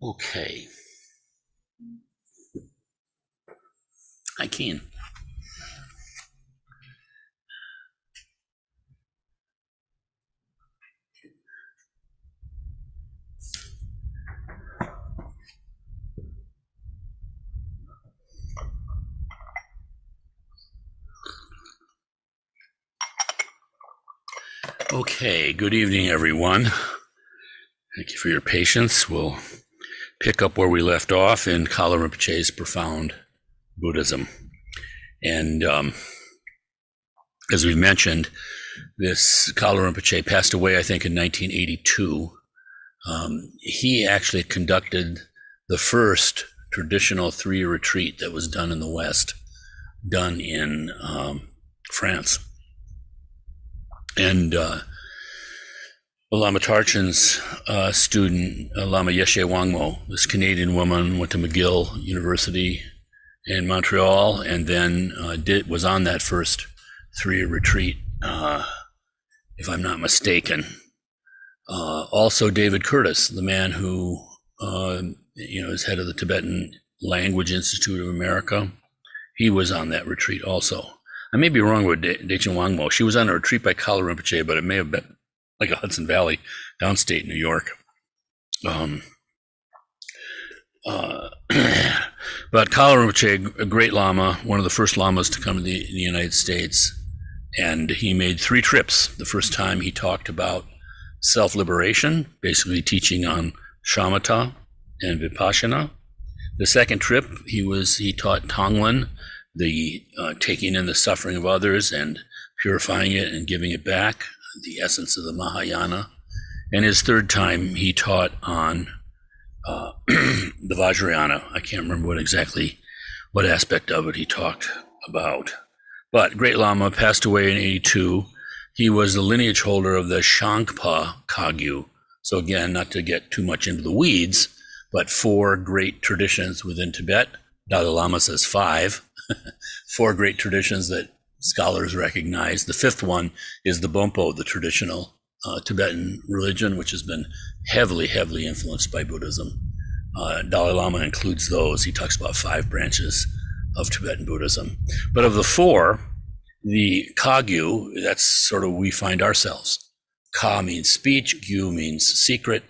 Okay. Hi, Keen. Okay, good evening, everyone. Thank you for your patience. We'll pick up where we left off in Kalu Rinpoche's profound Buddhism. And as we mentioned, this Kalu Rinpoche passed away, I think, in 1982. He actually conducted the first traditional 3-year retreat that was done in the West, done in France. And Lama Tarchin's student, Lama Yeshe Wangmo, this Canadian woman, went to McGill University in Montreal, and then was on that first 3-year retreat, if I'm not mistaken. Also, David Curtis, the man who is head of the Tibetan Language Institute of America, he was on that retreat also. I may be wrong with Dechen Wangmo. She was on a retreat by Kalu Rinpoche, but it may have been like a Hudson Valley, downstate New York. But Kalu Rinpoche, a great Lama, one of the first Lamas to come to the United States, and he made 3 trips. The first time he talked about self-liberation, basically teaching on shamatha and vipassana. The second trip, he taught Tonglen, the taking in the suffering of others and purifying it and giving it back, the essence of the Mahayana. And his third time, he taught on the Vajrayana. I can't remember what aspect of it he talked about. But Great Lama passed away in 82. He was the lineage holder of the Shangpa Kagyu. So again, not to get too much into the weeds, but 4 great traditions within Tibet. Dalai Lama says 5. 4 great traditions that scholars recognize. The 5th one is the Bonpo, the traditional Tibetan religion, which has been heavily influenced by Buddhism. Dalai Lama includes those. He talks about 5 branches of Tibetan Buddhism. But of the 4, the Kagyu, that's sort of we find ourselves. Ka means speech, Gyu means secret.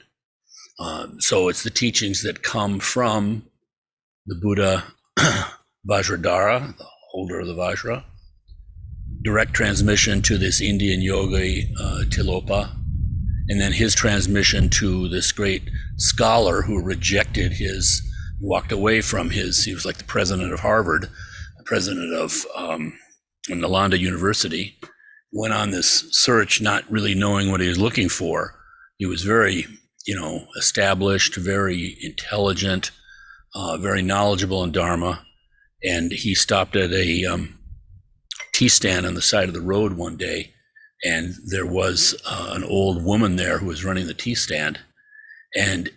So it's the teachings that come from the Buddha Vajradhara, the holder of the Vajra, direct transmission to this Indian yogi, Tilopa, and then his transmission to this great scholar who walked away from he was like the president of Harvard, the president of Nalanda University, went on this search, not really knowing what he was looking for. He was very, established, very intelligent, very knowledgeable in Dharma. And he stopped at a tea stand on the side of the road one day, and there was an old woman there who was running the tea stand. And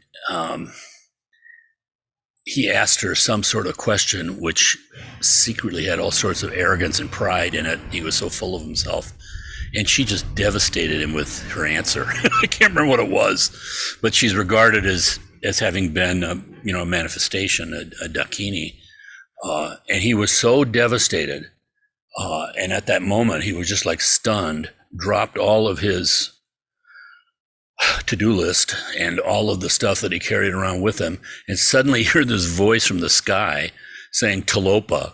he asked her some sort of question, which secretly had all sorts of arrogance and pride in it. He was so full of himself. And she just devastated him with her answer. I can't remember what it was, but she's regarded as having been a manifestation, a Dakini. And he was so devastated. And at that moment, he was just like stunned, dropped all of his to-do list and all of the stuff that he carried around with him. And suddenly he heard this voice from the sky saying, Tilopa.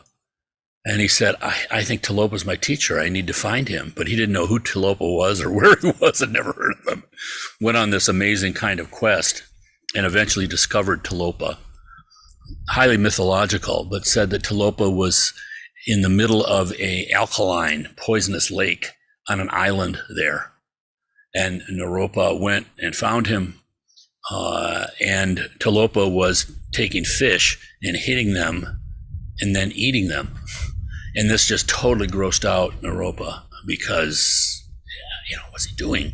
And he said, I think Tilopa's my teacher. I need to find him. But he didn't know who Tilopa was or where he was. I'd never heard of him. Went on this amazing kind of quest and eventually discovered Tilopa. Highly mythological, but said that Tilopa was in the middle of a alkaline, poisonous lake on an island there. And Naropa went and found him, and Tilopa was taking fish and hitting them and then eating them. And this just totally grossed out Naropa because, what's he doing?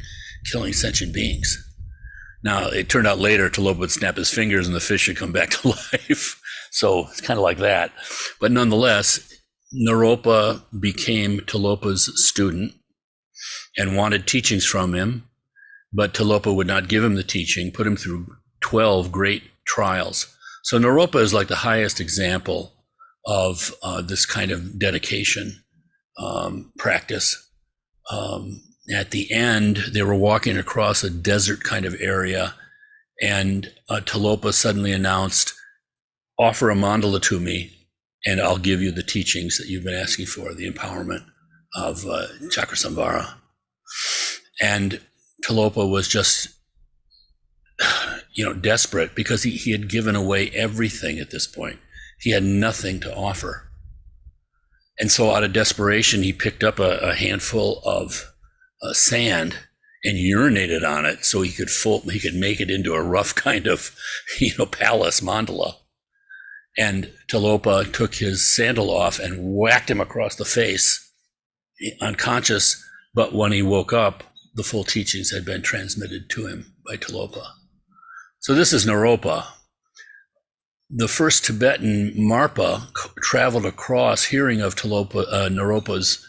Killing sentient beings. Now, it turned out later Tilopa would snap his fingers and the fish would come back to life. So it's kind of like that. But nonetheless, Naropa became Tilopa's student and wanted teachings from him, but Tilopa would not give him the teaching, put him through 12 great trials. So Naropa is like the highest example of this kind of dedication practice. At the end, they were walking across a desert kind of area, and Talopa suddenly announced, offer a mandala to me, and I'll give you the teachings that you've been asking for, the empowerment of Chakrasamvara. And Talopa was just, desperate, because he had given away everything at this point. He had nothing to offer. And so out of desperation, he picked up a handful of sand and urinated on it so he could make it into a rough kind of, palace mandala. And Talopa took his sandal off and whacked him across the face, unconscious. But when he woke up, the full teachings had been transmitted to him by Talopa. So this is Naropa. The first Tibetan Marpa traveled across, hearing of Naropa's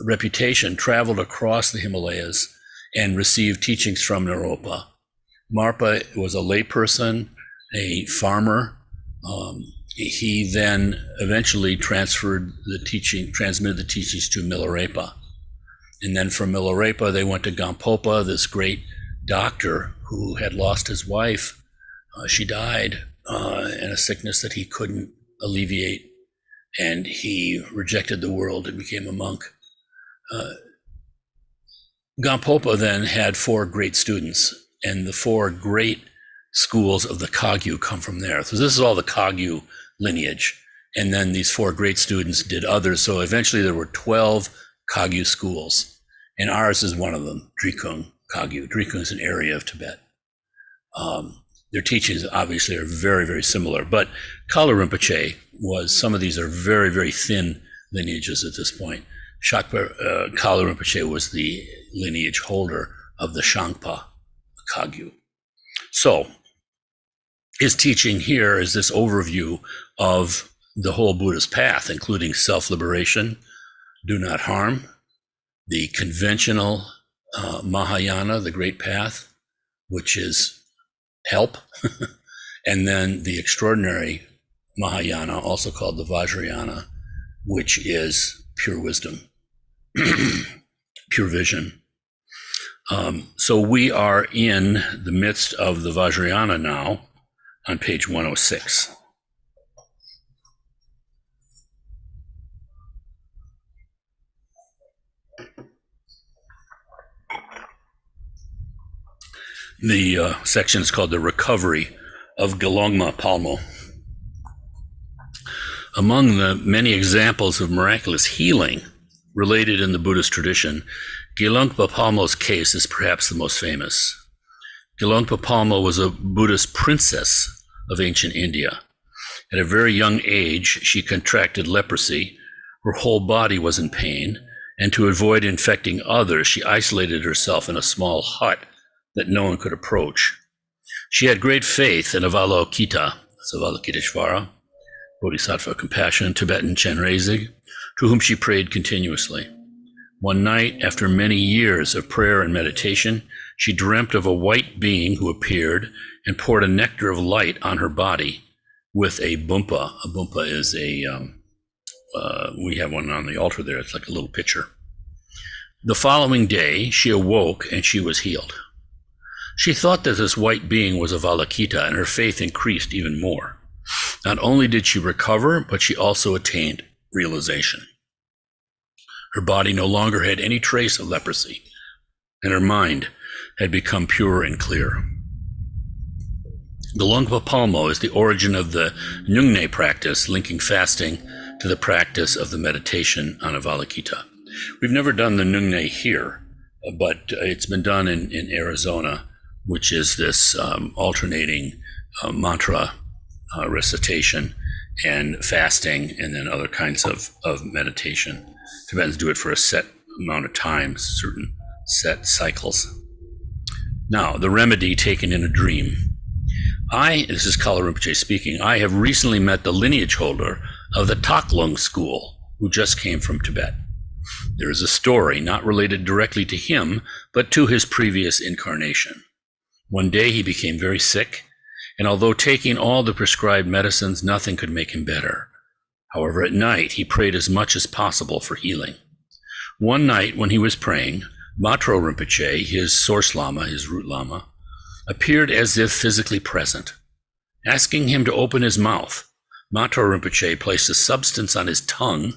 reputation, traveled across the Himalayas and received teachings from Naropa. Marpa was a layperson, a farmer. He then eventually transmitted the teachings to Milarepa. And then from Milarepa, they went to Gampopa, this great doctor who had lost his wife. She died in a sickness that he couldn't alleviate, and he rejected the world and became a monk. Gampopa then had 4 great students, and the 4 great schools of the Kagyu come from there. So this is all the Kagyu lineage. And then these 4 great students did others. So eventually there were 12 Kagyu schools, and ours is one of them, Drikung Kagyu. Drikung is an area of Tibet. Their teachings obviously are very, very similar, but Kalu Rinpoche some of these are very, very thin lineages at this point. Kalu Rinpoche was the lineage holder of the Shangpa Kagyu. So his teaching here is this overview of the whole Buddhist path, including self-liberation, do not harm, the conventional Mahayana, the great path, which is help, and then the extraordinary Mahayana, also called the Vajrayana, which is pure wisdom, pure vision. So we are in the midst of the Vajrayana now on page 106. The section is called The Recovery of Gelongma Palmo. Among the many examples of miraculous healing related in the Buddhist tradition, Gelongpa Palmo's case is perhaps the most famous. Gelongpa Palmo was a Buddhist princess of ancient India. At a very young age, she contracted leprosy. Her whole body was in pain, and to avoid infecting others, she isolated herself in a small hut that no one could approach. She had great faith in Avalokita, that's Avalokiteshvara, Bodhisattva of compassion, Tibetan Chenrezig, to whom she prayed continuously. One night, after many years of prayer and meditation, she dreamt of a white being who appeared and poured a nectar of light on her body with a bumpa. A bumpa is we have one on the altar there, it's like a little pitcher. The following day, she awoke and she was healed. She thought that this white being was Avalokita, and her faith increased even more. Not only did she recover, but she also attained realization. Her body no longer had any trace of leprosy, and her mind had become pure and clear. Gelongpa Palmo is the origin of the Nyungne practice, linking fasting to the practice of the meditation on Avalokita. We've never done the Nyungne here, but it's been done in Arizona, which is this alternating mantra recitation and fasting, and then other kinds of meditation. Tibetans do it for a set amount of time, certain set cycles. Now, the remedy taken in a dream. This is Kalu Rinpoche speaking, I have recently met the lineage holder of the Taklung school, who just came from Tibet. There is a story not related directly to him, but to his previous incarnation. One day he became very sick, and although taking all the prescribed medicines, nothing could make him better. However, at night, he prayed as much as possible for healing. One night, when he was praying, Matro Rinpoche, his source lama, his root lama, appeared as if physically present. Asking him to open his mouth, Matro Rinpoche placed a substance on his tongue,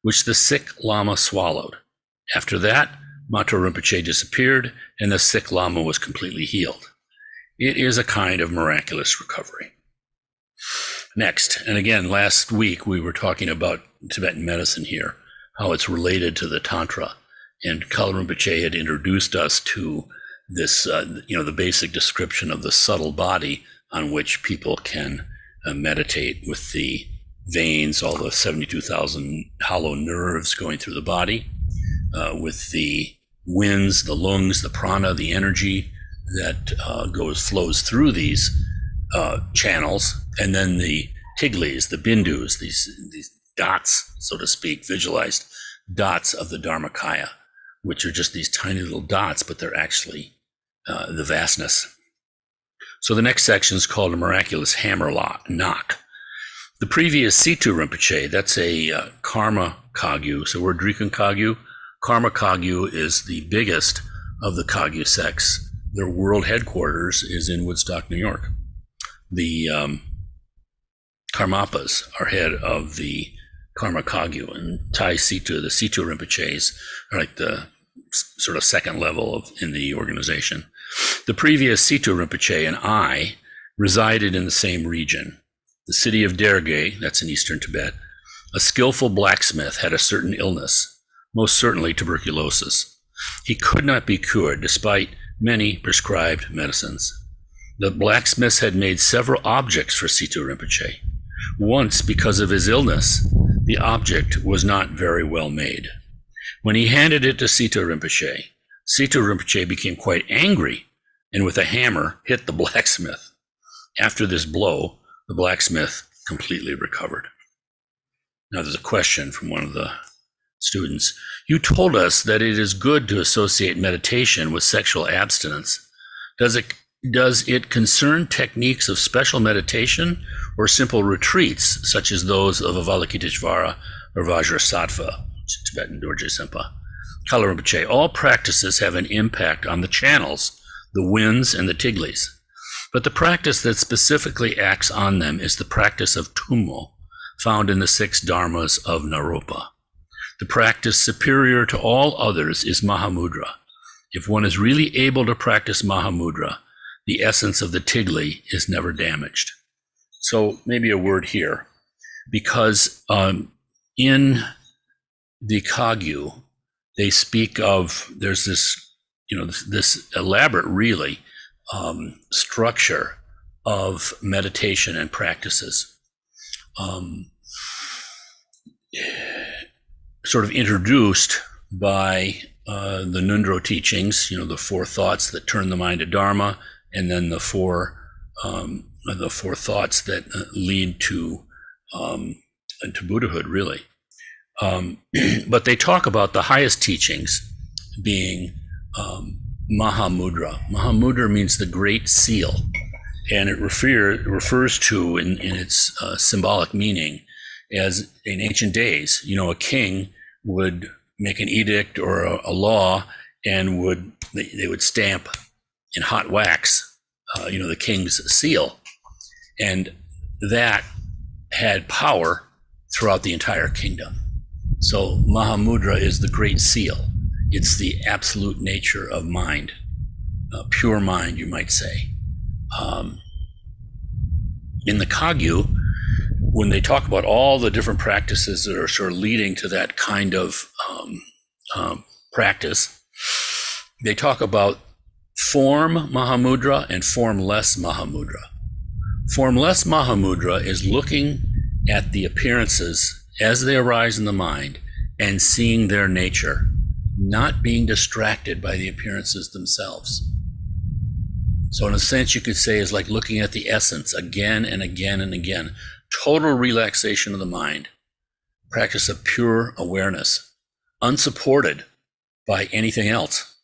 which the sick lama swallowed. After that, Matro Rinpoche disappeared, and the sick lama was completely healed. It is a kind of miraculous recovery. Next, and again, last week we were talking about Tibetan medicine here, how it's related to the Tantra, and Kalu Rinpoche had introduced us to this, the basic description of the subtle body on which people can meditate with the veins, all the 72,000 hollow nerves going through the body, with the winds, the lungs, the prana, the energy that flows through these channels, and then the tiglis, the bindus, these dots, so to speak, visualized dots of the Dharmakaya, which are just these tiny little dots, but they're actually the vastness. So the next section is called a miraculous hammer knock. The previous Situ Rinpoche, that's a Karma Kagyu, so we're Drikun Kagyu. Karma Kagyu is the biggest of the Kagyu sects. Their world headquarters is in Woodstock, New York. The Karmapas are head of the Karma Kagyu, and Tai Situ, the Situ Rinpoches, are like the sort of second level in the organization. The previous Situ Rinpoche and I resided in the same region. The city of Derge, that's in eastern Tibet, a skillful blacksmith had a certain illness, most certainly tuberculosis. He could not be cured despite many prescribed medicines. The blacksmiths had made several objects for Situ Rinpoche. Once, because of his illness, the object was not very well made. When he handed it to Situ Rinpoche became quite angry and with a hammer hit the blacksmith. After this blow, the blacksmith completely recovered. Now there's a question from one of the students. You told us that it is good to associate meditation with sexual abstinence. Does it concern techniques of special meditation or simple retreats, such as those of Avalokiteshvara or Vajrasattva, Tibetan Dorje Sempa? Kalu Rinpoche, all practices have an impact on the channels, the winds, and the tiglis. But the practice that specifically acts on them is the practice of Tummo, found in the 6 dharmas of Naropa. The practice superior to all others is Mahamudra. If one is really able to practice Mahamudra, the essence of the tigli is never damaged. So maybe a word here, because in the Kagyu, they speak of, there's this elaborate, really, structure of meditation and practices, sort of introduced by the Nundro teachings, the 4 thoughts that turn the mind to Dharma, and then the four thoughts that lead to Buddhahood, really. But they talk about the highest teachings being Mahamudra. Mahamudra means the great seal, and it refers to, in its symbolic meaning, as in ancient days, a king would make an edict or a law, and they would stamp in hot wax, the king's seal, and that had power throughout the entire kingdom. So Mahamudra is the great seal. It's the absolute nature of mind, pure mind, you might say. In the Kagyu, when they talk about all the different practices that are sort of leading to that kind of practice, they talk about form Mahamudra and formless Mahamudra. Formless Mahamudra is looking at the appearances as they arise in the mind and seeing their nature, not being distracted by the appearances themselves. So in a sense, you could say is like looking at the essence again and again and again. Total relaxation of the mind, practice of pure awareness, unsupported by anything else.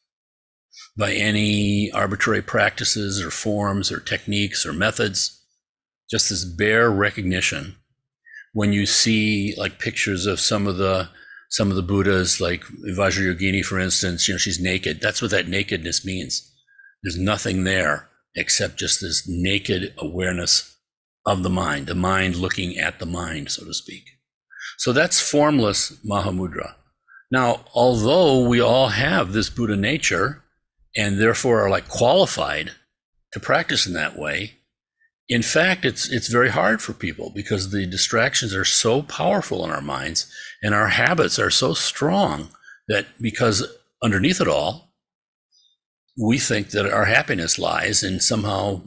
by any arbitrary practices or forms or techniques or methods. Just this bare recognition. When you see like pictures of some of the Buddhas, like Vajrayogini, for instance, she's naked. That's what that nakedness means. There's nothing there except just this naked awareness of the mind looking at the mind, so to speak. So that's formless Mahamudra. Now, although we all have this Buddha nature and therefore are like qualified to practice in that way, in fact, it's very hard for people because the distractions are so powerful in our minds and our habits are so strong that because underneath it all, we think that our happiness lies in somehow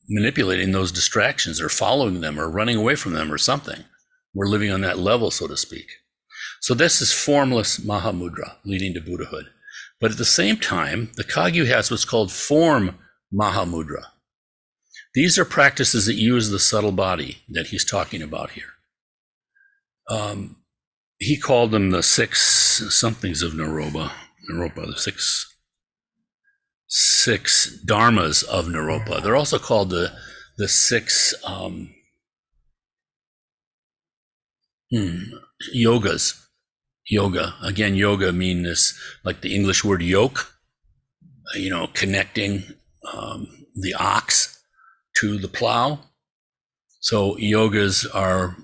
manipulating those distractions or following them or running away from them or something. We're living on that level, so to speak. So this is formless Mahamudra leading to Buddhahood. But at the same time, the Kagyu has what's called form Mahamudra. These are practices that use the subtle body that he's talking about here. He called them the six somethings of Naropa, the six dharmas of Naropa. They're also called the six yogas. Yoga. Again, yoga means this, like the English word yoke, connecting the ox to the plow. So yogas are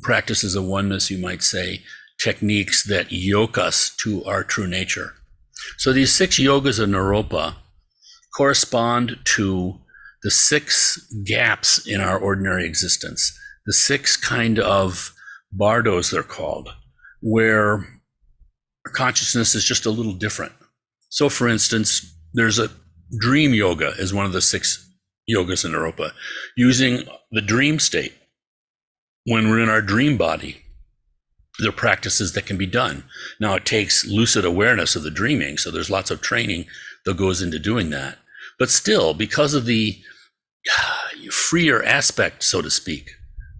practices of oneness, you might say, techniques that yoke us to our true nature. So these six yogas of Naropa correspond to the six gaps in our ordinary existence, the six kind of bardos, they're called, where consciousness is just a little different. So for instance, there's a dream yoga is one of the six yogas in Naropa, using the dream state. When we're in our dream body, there are practices that can be done. Now it takes lucid awareness of the dreaming, so there's lots of training that goes into doing that. But still, because of the freer aspect, so to speak,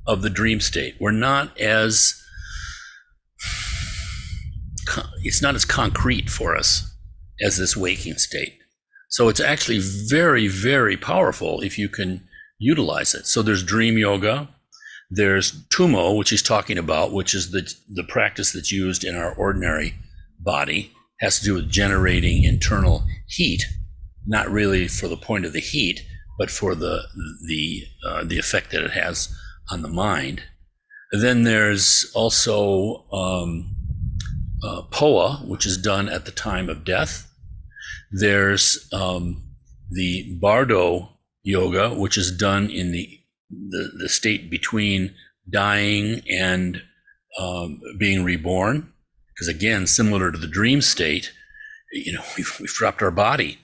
of the dream state, we're not as, it's not as concrete for us as this waking state. So it's actually very, very powerful if you can utilize it. So there's dream yoga, there's tumo, which he's talking about, which is the practice that's used in our ordinary body, has to do with generating internal heat, not really for the point of the heat, but for the effect that it has on the mind. And then there's also poa, which is done at the time of death. There's the bardo yoga, which is done in the state between dying and being reborn. Because again, similar to the dream state, we've dropped our body.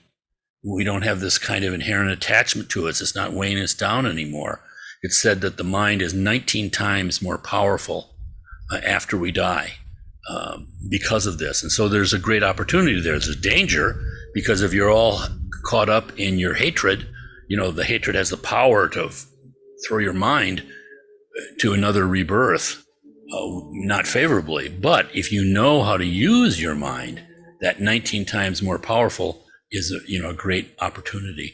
We don't have this kind of inherent attachment to us. It's not weighing us down anymore. It's said that the mind is 19 times more powerful after we die because of this. And so there's a great opportunity there. There's a danger because if you're all caught up in your hatred, the hatred has the power to throw your mind to another rebirth, not favorably. But if you know how to use your mind, that 19 times more powerful is a great opportunity.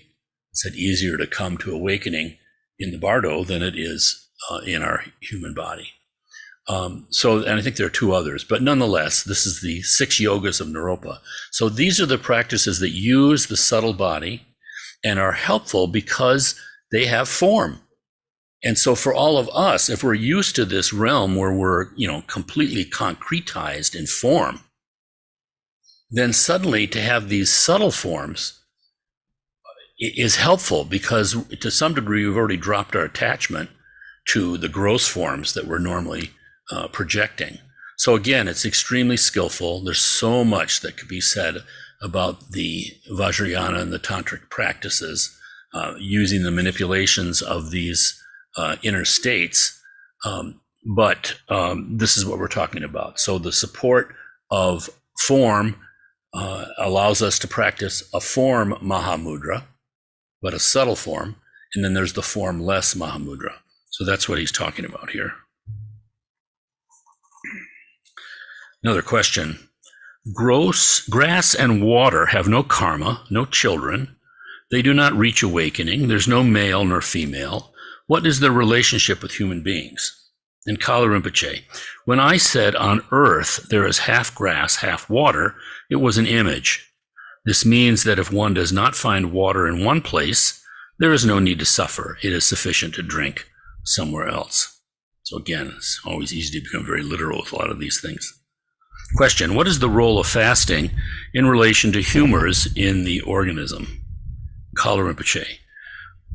It's easier to come to awakening in the bardo than it is in our human body. And I think there are two others, but nonetheless, this is the six yogas of Naropa. So these are the practices that use the subtle body and are helpful because they have form. And so for all of us, if we're used to this realm where we're, completely concretized in form, then suddenly to have these subtle forms is helpful because to some degree, we've already dropped our attachment to the gross forms that we're normally projecting. So again, it's extremely skillful. There's so much that could be said about the Vajrayana and the tantric practices using the manipulations of these inner states. But this is what we're talking about. So the support of form allows us to practice a form Mahamudra, but a subtle form. And then there's the formless Mahamudra. So that's what he's talking about here. Another question. Grass and water have no karma, no children. They do not reach awakening. There's no male nor female. What is their relationship with human beings? And Kalu Rinpoche, when I said on earth there is half grass, half water, it was an image. This means that if one does not find water in one place, there is no need to suffer. It is sufficient to drink somewhere else. So again, it's always easy to become very literal with a lot of these things. Question, what is the role of fasting in relation to humors in the organism? Kalu Rinpoche.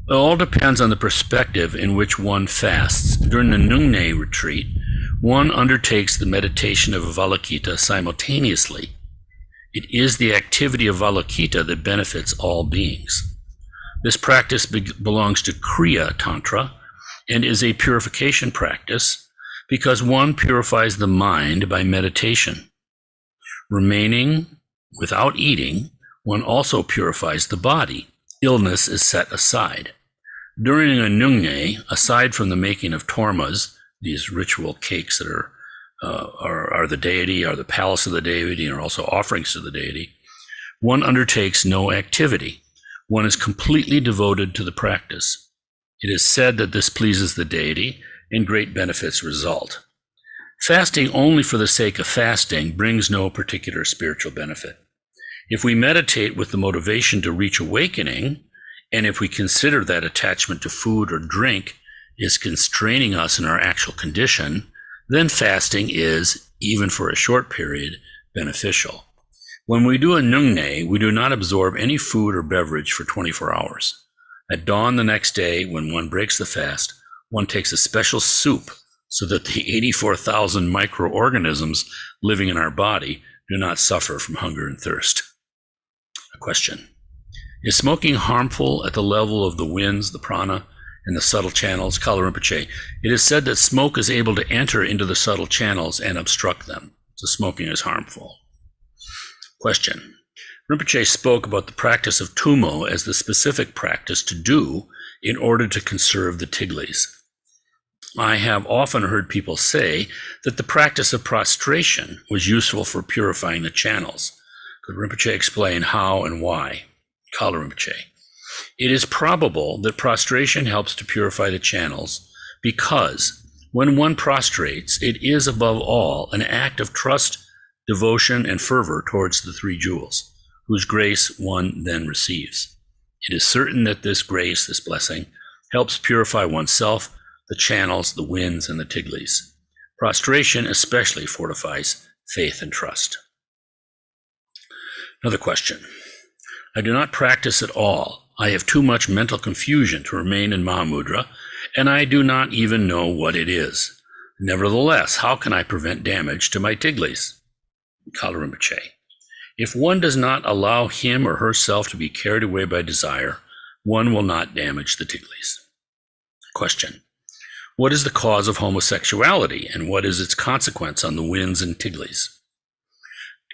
It all depends on the perspective in which one fasts. During the Nungne retreat, one undertakes the meditation of Avalokita simultaneously. It is the activity of Avalokita that benefits all beings. This practice belongs to Kriya Tantra and is a purification practice because one purifies the mind by meditation. Remaining without eating, one also purifies the body. Illness is set aside. During a Nungne, aside from the making of tormas, these ritual cakes that are the deity, are the palace of the deity, and are also offerings to the deity, one undertakes no activity. One is completely devoted to the practice. It is said that this pleases the deity and great benefits result. Fasting only for the sake of fasting brings no particular spiritual benefit. If we meditate with the motivation to reach awakening, and if we consider that attachment to food or drink is constraining us in our actual condition, then fasting is, even for a short period, beneficial. When we do a Nungne, we do not absorb any food or beverage for 24 hours. At dawn the next day, when one breaks the fast, one takes a special soup so that the 84,000 microorganisms living in our body do not suffer from hunger and thirst. A question. Is smoking harmful at the level of the winds, the prana, and the subtle channels? Kalu Rinpoche. It is said that smoke is able to enter into the subtle channels and obstruct them. So smoking is harmful. Question. Rinpoche spoke about the practice of tumo as the specific practice to do in order to conserve the tiglis. I have often heard people say that the practice of prostration was useful for purifying the channels. Could Rinpoche explain how and why? Kalu Rinpoche. It is probable that prostration helps to purify the channels because when one prostrates, it is above all an act of trust, devotion, and fervor towards the three jewels, whose grace one then receives. It is certain that this grace, this blessing, helps purify oneself, the channels, the winds, and the tiglis. Prostration especially fortifies faith and trust. Another question. I do not practice at all. I have too much mental confusion to remain in Mahamudra, and I do not even know what it is. Nevertheless, how can I prevent damage to my tiglis? Kalu Rinpoche. If one does not allow him or herself to be carried away by desire, one will not damage the tiglis. Question. What is the cause of homosexuality, and what is its consequence on the winds and tiglis?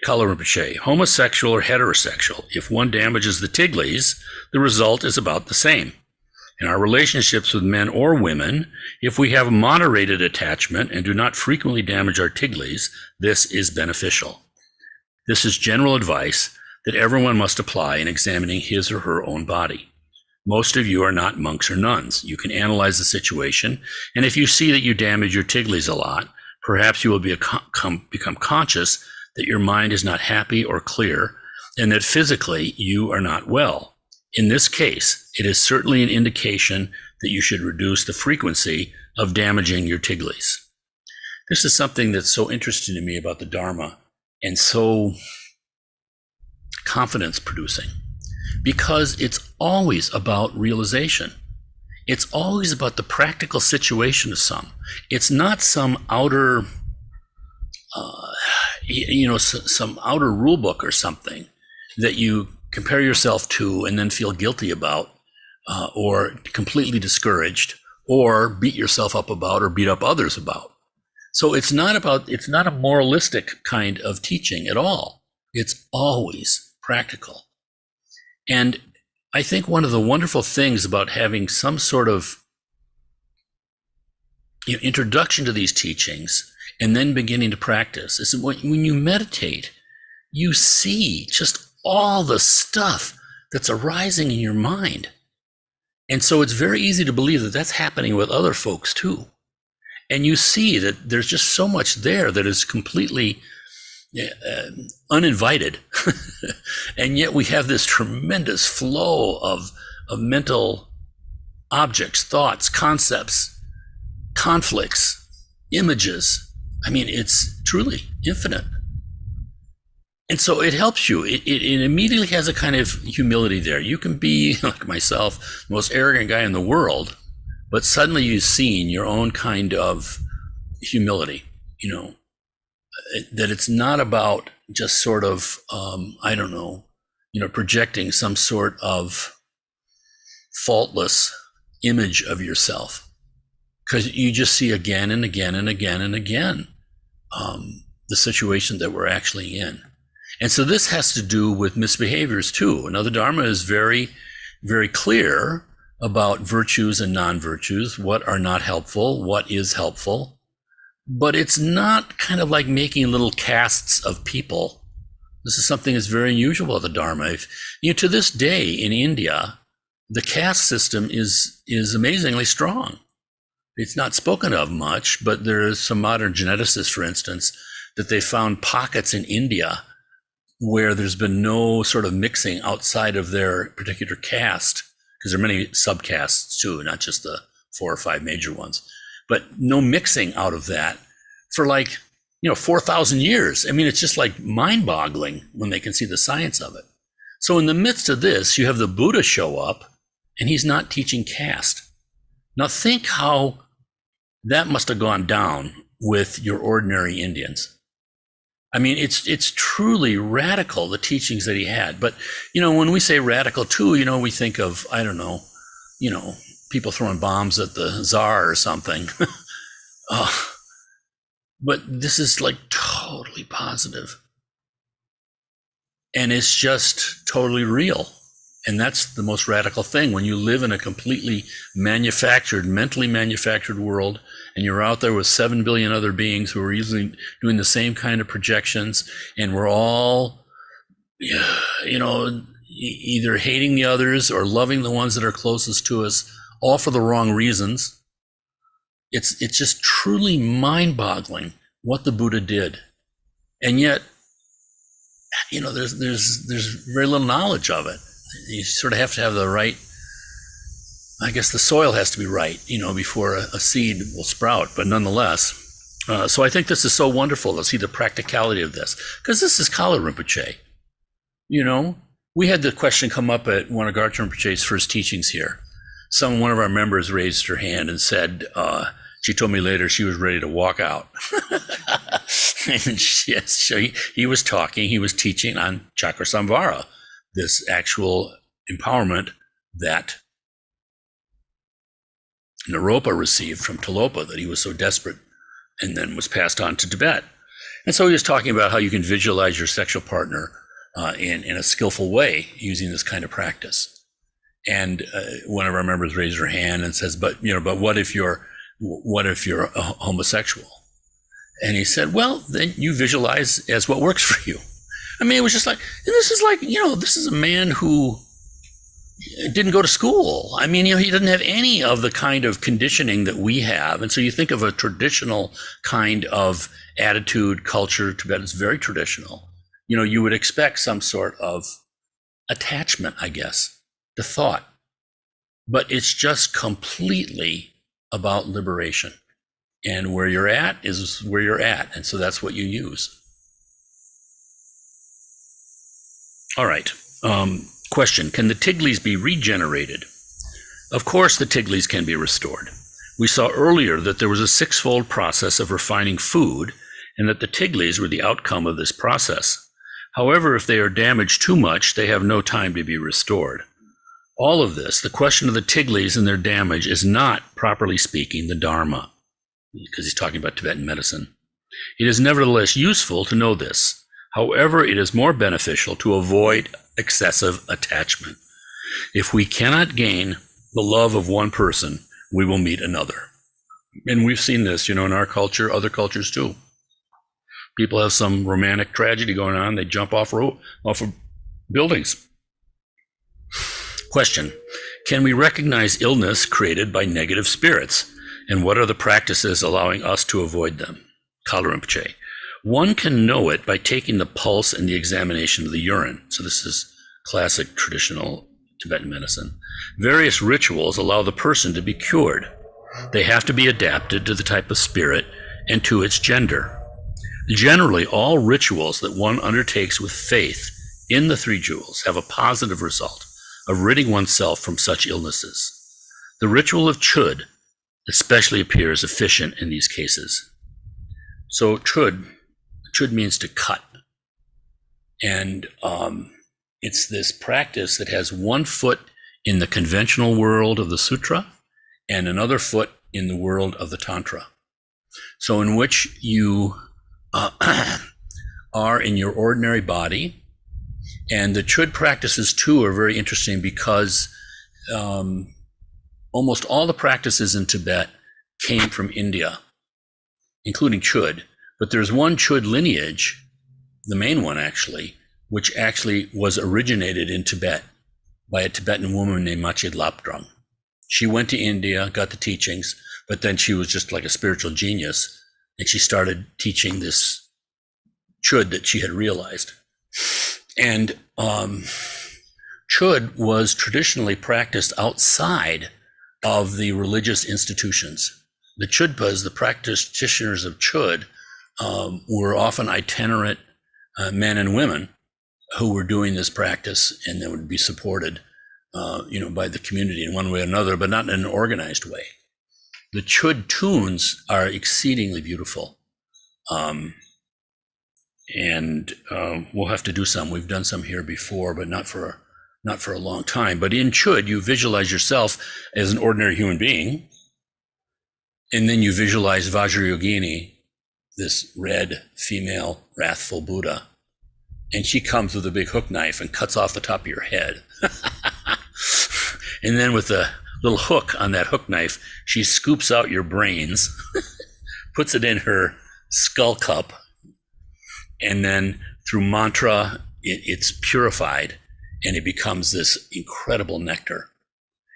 Kalu Rinpoche. Homosexual or heterosexual, if one damages the tiglis, the result is about the same. In our relationships with men or women, if we have a moderated attachment and do not frequently damage our tiglis, this is beneficial. This is general advice that everyone must apply in examining his or her own body. Most of you are not monks or nuns. You can analyze the situation, and if you see that you damage your tiglis a lot, perhaps you will become conscious that your mind is not happy or clear, and that physically you are not well. In this case, it is certainly an indication that you should reduce the frequency of damaging your tiglis. This is something that's so interesting to me about the Dharma and so confidence producing, because it's always about realization. It's always about the practical situation of some. It's not some outer, some outer rule book or something that you compare yourself to and then feel guilty about, or completely discouraged, or beat yourself up about, or beat up others about. So it's not a moralistic kind of teaching at all. It's always practical. And I think one of the wonderful things about having some sort of introduction to these teachings and then beginning to practice is that when you meditate, you see just all the stuff that's arising in your mind. And so it's very easy to believe that that's happening with other folks too. And you see that there's just so much there that is completely uninvited. And yet we have this tremendous flow of mental objects, thoughts, concepts, conflicts, images. I mean, it's truly infinite. And so it helps you. It immediately has a kind of humility there. You can be, like myself, the most arrogant guy in the world, but suddenly you've seen your own kind of humility, that it's not about just sort of, projecting some sort of faultless image of yourself. Because you just see again and again and again and again the situation that we're actually in. And so this has to do with misbehaviors too. Now the Dharma is very, very clear about virtues and non-virtues, what are not helpful, what is helpful. But it's not kind of like making little castes of people. This is something that's very unusual about the Dharma. To this day in India, the caste system is amazingly strong. It's not spoken of much, but there is some modern geneticists, for instance, that they found pockets in India where there's been no sort of mixing outside of their particular caste, because there are many subcastes too, not just the 4 or 5 major ones, but no mixing out of that for 4,000 years. I mean, it's just like mind-boggling when they can see the science of it. So in the midst of this, you have the Buddha show up, and he's not teaching caste. Now think how that must have gone down with your ordinary Indians. I mean, it's truly radical, the teachings that he had. But, when we say radical too, we think of, people throwing bombs at the Tsar or something. But this is like totally positive. And it's just totally real. And that's the most radical thing. When you live in a completely mentally manufactured world, and you're out there with 7 billion other beings who are usually doing the same kind of projections, and we're all, either hating the others or loving the ones that are closest to us, all for the wrong reasons. It's just truly mind-boggling what the Buddha did. And yet, there's very little knowledge of it. You sort of have to have the right, I guess the soil has to be right, before a seed will sprout. But nonetheless, so I think this is so wonderful to see the practicality of this, because this is Kalu Rinpoche. We had the question come up at one of Garchen Rinpoche's first teachings here. One of our members raised her hand and said, she told me later she was ready to walk out. And yes, so he was teaching on Chakra Samvara, this actual empowerment that Naropa received from Tilopa, that he was so desperate, and then was passed on to Tibet. And so he was talking about how you can visualize your sexual partner in a skillful way using this kind of practice. And one of our members raised her hand and says, but what if you're a homosexual? And he said, well, then you visualize as what works for you. I mean, it was just like, and this is like, this is a man who didn't go to school. I mean, he didn't have any of the kind of conditioning that we have. And so you think of a traditional kind of attitude, culture. Tibet is very traditional. You would expect some sort of attachment, I guess, to thought. But it's just completely about liberation. And where you're at is where you're at. And so that's what you use. All right. Question. Can the Tiglis be regenerated? Of course, the Tiglis can be restored. We saw earlier that there was a 6-fold process of refining food, and that the Tiglis were the outcome of this process. However, if they are damaged too much, they have no time to be restored. All of this, the question of the Tiglis and their damage, is not, properly speaking, the Dharma, because he's talking about Tibetan medicine. It is nevertheless useful to know this. However, it is more beneficial to avoid excessive attachment. If we cannot gain the love of one person, we will meet another. And we've seen this, in our culture, other cultures too. People have some romantic tragedy going on, they jump off of buildings. Question: can we recognize illness created by negative spirits? And what are the practices allowing us to avoid them? Kalu Rinpoche: one can know it by taking the pulse and the examination of the urine. So this is classic traditional Tibetan medicine. Various rituals allow the person to be cured. They have to be adapted to the type of spirit and to its gender. Generally, all rituals that one undertakes with faith in the three jewels have a positive result of ridding oneself from such illnesses. The ritual of chud especially appears efficient in these cases. So chud means to cut. And it's this practice that has one foot in the conventional world of the sutra and another foot in the world of the tantra. So in which you are in your ordinary body. And the chud practices too are very interesting because almost all the practices in Tibet came from India, including chud. But there's one chud lineage, the main one actually, which actually was originated in Tibet by a Tibetan woman named Machid Lapdrung. She went to India, got the teachings, but then she was just like a spiritual genius, and she started teaching this chud that she had realized. And chud was traditionally practiced outside of the religious institutions. The chudpas, the practitioners of chud, were often itinerant men and women who were doing this practice, and that would be supported by the community in one way or another, but not in an organized way. The chud tunes are exceedingly beautiful. And we'll have to do some. We've done some here before, but not for a long time. But in chud, you visualize yourself as an ordinary human being, and then you visualize Vajrayogini, this red female wrathful Buddha, and she comes with a big hook knife and cuts off the top of your head. And then with a little hook on that hook knife, she scoops out your brains, puts it in her skull cup, and then through mantra, it's purified, and it becomes this incredible nectar.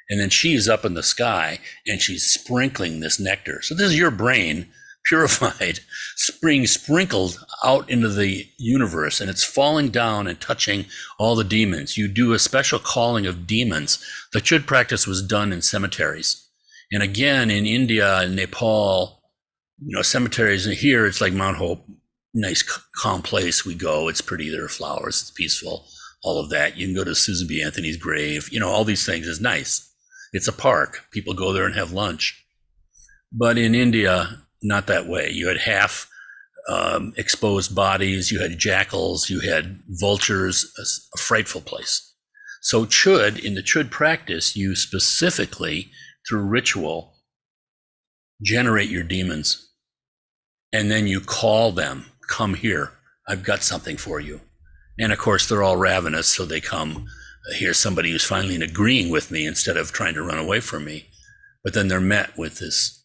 And then she's up in the sky, and she's sprinkling this nectar. So this is your brain purified, sprinkled out into the universe, and it's falling down and touching all the demons. You do a special calling of demons. The chud practice was done in cemeteries. And again, in India and Nepal, cemeteries, and here it's like Mount Hope, nice calm place. We go, it's pretty, there are flowers, it's peaceful, all of that. You can go to Susan B. Anthony's grave, all these things is nice. It's a park. People go there and have lunch. But in India, not that way. You had half exposed bodies, you had jackals, you had vultures, a frightful place. So in the chud practice, you specifically, through ritual, generate your demons. And then you call them, come here, I've got something for you. And of course, they're all ravenous, so they come, here's somebody who's finally agreeing with me instead of trying to run away from me. But then they're met with this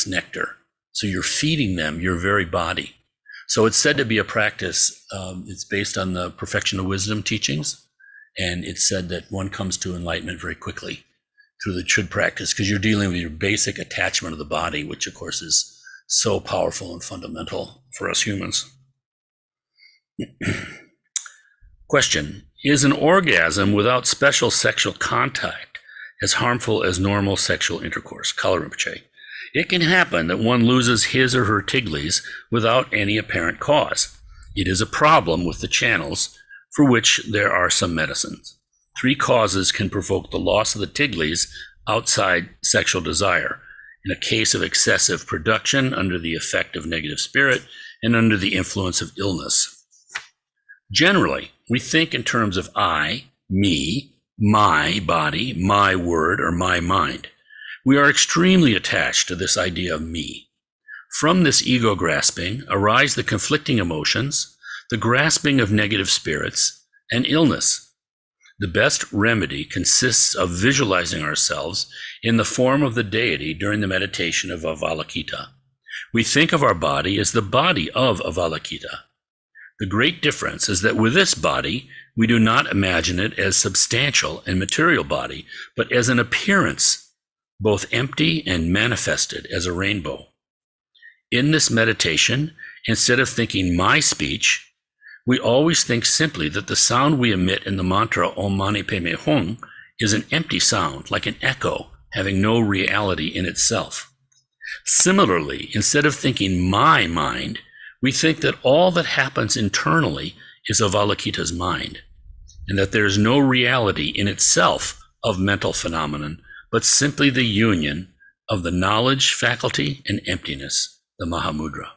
nectar. So you're feeding them your very body. So it's said to be a practice. It's based on the Perfection of Wisdom teachings. And it's said that one comes to enlightenment very quickly through the chud practice, because you're dealing with your basic attachment of the body, which of course is so powerful and fundamental for us humans. Question: is an orgasm without special sexual contact as harmful as normal sexual intercourse? Kalu Rinpoche: it can happen that one loses his or her tiglis without any apparent cause. It is a problem with the channels, for which there are some medicines. 3 causes can provoke the loss of the tiglis outside sexual desire: in a case of excessive production under the effect of negative spirit and under the influence of illness. Generally, we think in terms of I, me, my body, my word, or my mind. We are extremely attached to this idea of me. From this ego grasping arise the conflicting emotions, the grasping of negative spirits, and illness. The best remedy consists of visualizing ourselves in the form of the deity during the meditation of Avalokita. We think of our body as the body of Avalokita. The great difference is that with this body, we do not imagine it as substantial and material body, but as an appearance, both empty and manifested as a rainbow. In this meditation, instead of thinking my speech, we always think simply that the sound we emit in the mantra Om Mani Padme Hum is an empty sound, like an echo, having no reality in itself. Similarly, instead of thinking my mind, we think that all that happens internally is Avalokita's mind, and that there is no reality in itself of mental phenomenon, but simply the union of the knowledge faculty and emptiness, the Mahamudra.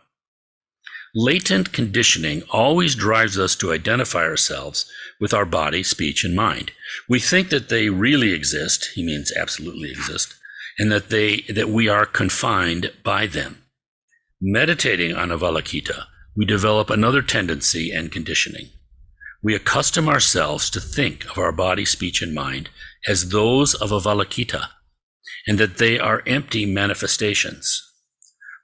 Latent conditioning always drives us to identify ourselves with our body, speech, and mind. We think that they really exist, he means absolutely exist, and that we are confined by them. Meditating on Avalokita, we develop another tendency and conditioning. We accustom ourselves to think of our body, speech, and mind as those of Avalokita, and that they are empty manifestations.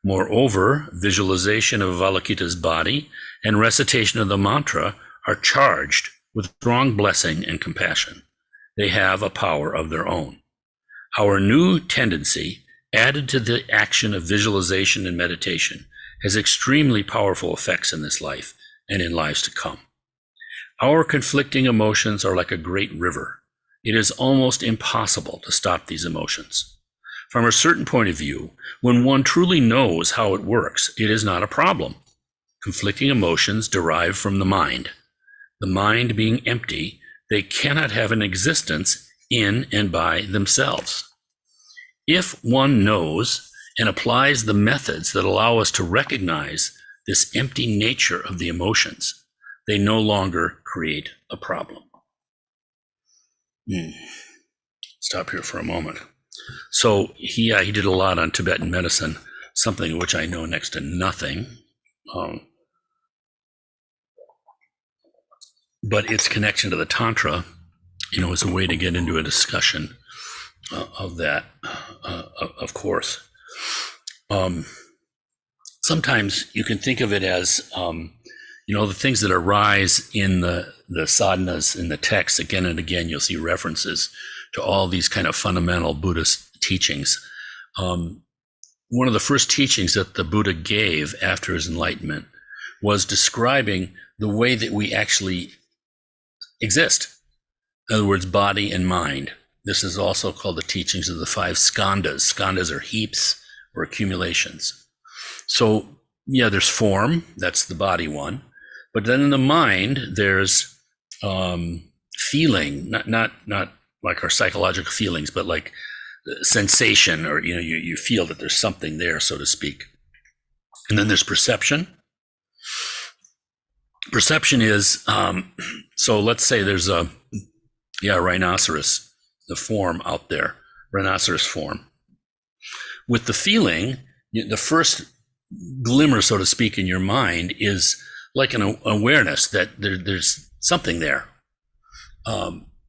Moreover, visualization of Avalokita's body and recitation of the mantra are charged with strong blessing and compassion. They have a power of their own. Our new tendency, added to the action of visualization and meditation, has extremely powerful effects in this life and in lives to come. Our conflicting emotions are like a great river. It is almost impossible to stop these emotions. From a certain point of view, when one truly knows how it works, it is not a problem. Conflicting emotions derive from the mind. The mind being empty, they cannot have an existence in and by themselves. If one knows and applies the methods that allow us to recognize this empty nature of the emotions, they no longer create a problem. Stop here for a moment. So he did a lot on Tibetan medicine, something which I know next to nothing. But its connection to the Tantra, is a way to get into a discussion of that, of course. Sometimes you can think of it as, the things that arise in the sadhanas, in the text, again and again, you'll see references to all these kind of fundamental Buddhist teachings. One of the first teachings that the Buddha gave after his enlightenment was describing the way that we actually exist. In other words, body and mind. This is also called the teachings of the 5 skandhas. Skandhas are heaps or accumulations. So, there's form, that's the body one. But then in the mind, there's feeling, not like our psychological feelings, but like sensation, or you feel that there's something there, so to speak. And then there's perception. Perception is, so let's say there's a rhinoceros, the form out there, rhinoceros form. With the feeling, the first glimmer, so to speak, in your mind is like an awareness that there's something there.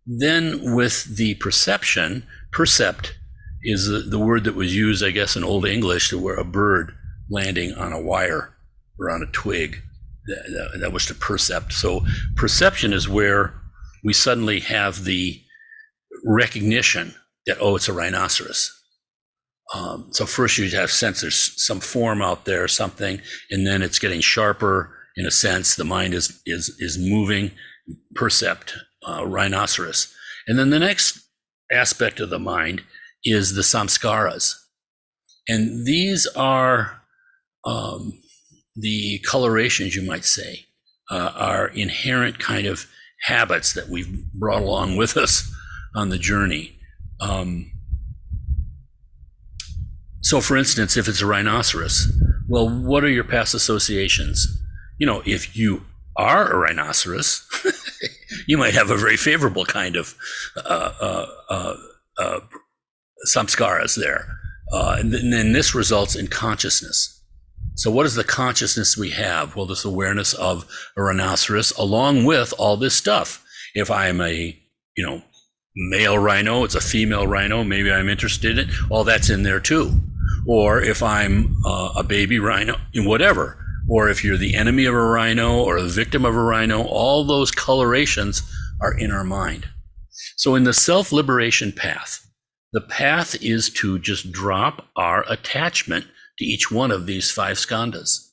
Then with the perception, percept is the word that was used, I guess, in Old English, to where a bird landing on a wire or on a twig, that was to percept. So perception is where we suddenly have the recognition that, it's a rhinoceros. So first you have sense there's some form out there, something, and then it's getting sharper in a sense. The mind is moving, percept, rhinoceros. And then the next aspect of the mind is the samskaras. And these are the colorations, you might say, are inherent kind of habits that we've brought along with us on the journey. So for instance, if it's a rhinoceros, well, what are your past associations? If you are a rhinoceros, you might have a very favorable kind of samskaras there. And then this results in consciousness. So what is the consciousness we have? Well, this awareness of a rhinoceros along with all this stuff. If I'm a, male rhino, it's a female rhino, maybe I'm interested in it, all that's in there too. or if I'm a baby rhino, whatever, or if you're the enemy of a rhino or the victim of a rhino, all those colorations are in our mind. So in the self-liberation path, the path is to just drop our attachment to each one of these 5 skandhas.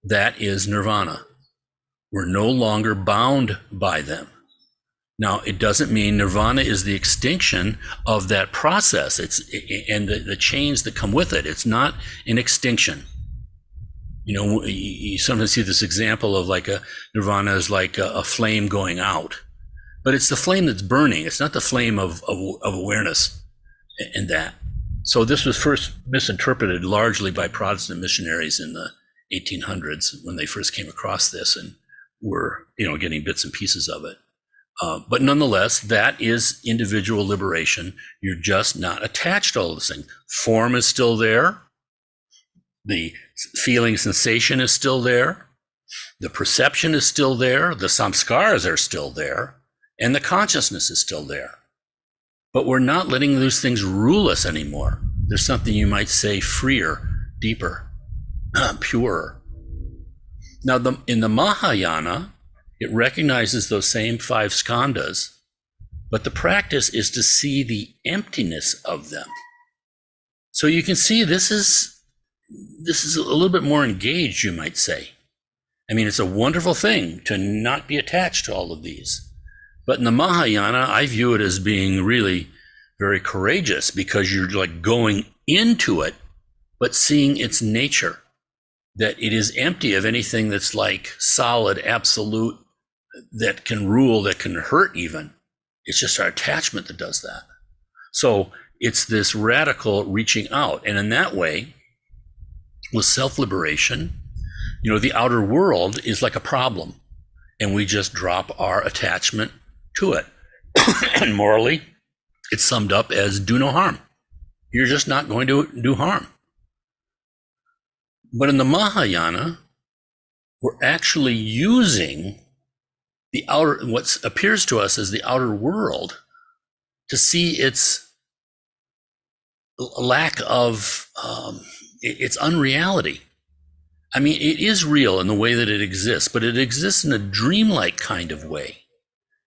That is nirvana. We're no longer bound by them. Now, it doesn't mean nirvana is the extinction of that process. And the chains that come with it. It's not an extinction. You sometimes see this example of like nirvana is like a flame going out, but it's the flame that's burning. It's not the flame of awareness and that. So this was first misinterpreted largely by Protestant missionaries in the 1800s when they first came across this and were, getting bits and pieces of it. But nonetheless, that is individual liberation. You're just not attached to all this thing. Form is still there. The feeling sensation is still there. The perception is still there. The samskaras are still there. And the consciousness is still there. But we're not letting those things rule us anymore. There's something you might say freer, deeper, purer. Now, in the Mahayana, it recognizes those same 5 skandhas, but the practice is to see the emptiness of them. So you can see this is a little bit more engaged, you might say. I mean, it's a wonderful thing to not be attached to all of these. But in the Mahayana, I view it as being really very courageous because you're like going into it, but seeing its nature, that it is empty of anything that's like solid, absolute, that can rule, that can hurt even. It's just our attachment that does that. So it's this radical reaching out. And in that way, with self-liberation, the outer world is like a problem. And we just drop our attachment to it. And morally, it's summed up as do no harm. You're just not going to do harm. But in the Mahayana, we're actually using the outer, what appears to us as the outer world, to see its lack of, its unreality. I mean, it is real in the way that it exists, but it exists in a dreamlike kind of way.